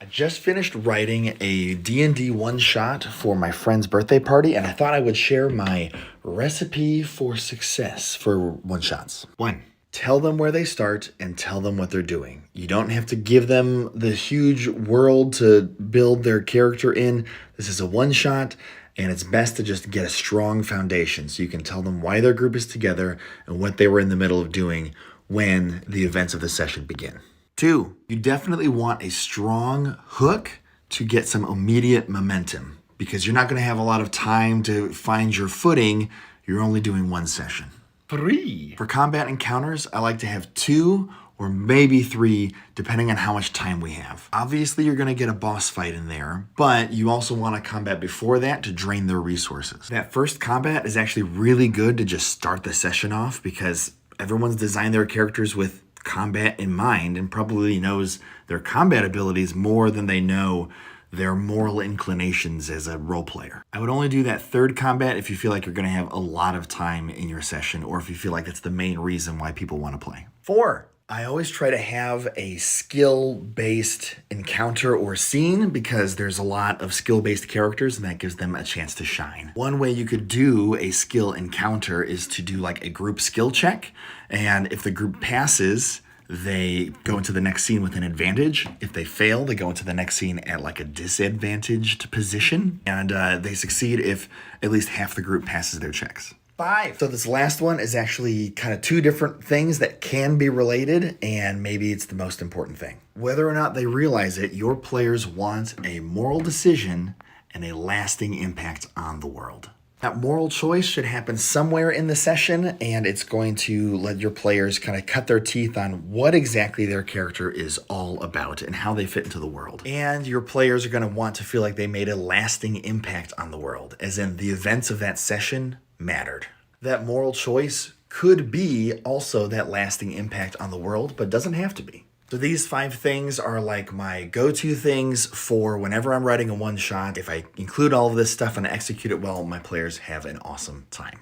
I just finished writing a D&D one-shot for my friend's birthday party, and I thought I would share my recipe for success for one-shots. 1. Tell them where they start and tell them what they're doing. You don't have to give them the huge world to build their character in. This is a one-shot, and it's best to just get a strong foundation so you can tell them why their group is together and what they were in the middle of doing when the events of the session begin. 2, you definitely want a strong hook to get some immediate momentum because you're not going to have a lot of time to find your footing. You're only doing one session. 3, for combat encounters, I like to have 2 or maybe 3, depending on how much time we have. Obviously, you're going to get a boss fight in there, but you also want a combat before that to drain their resources. That first combat is actually really good to just start the session off because everyone's designed their characters with combat in mind and probably knows their combat abilities more than they know their moral inclinations as a role player. I would only do that third combat if you feel like you're going to have a lot of time in your session or if you feel like it's the main reason why people want to play. 4, I always try to have a skill-based encounter or scene because there's a lot of skill-based characters and that gives them a chance to shine. One way you could do a skill encounter is to do like a group skill check, and if the group passes, they go into the next scene with an advantage. If they fail, they go into the next scene at like a disadvantaged position, and they succeed if at least half the group passes their checks. 5. So this last one is actually kind of 2 different things that can be related, and maybe it's the most important thing. Whether or not they realize it, your players want a moral decision and a lasting impact on the world. That moral choice should happen somewhere in the session, and it's going to let your players kind of cut their teeth on what exactly their character is all about and how they fit into the world. And your players are going to want to feel like they made a lasting impact on the world, as in the events of that session mattered. That moral choice could be also that lasting impact on the world, but doesn't have to be. So these 5 things are like my go-to things for whenever I'm writing a one-shot. If I include all of this stuff and execute it well, my players have an awesome time.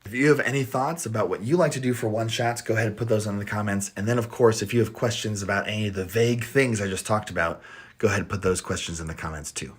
If you have any thoughts about what you like to do for one-shots, go ahead and put those in the comments. And then, of course, if you have questions about any of the vague things I just talked about, go ahead and put those questions in the comments too.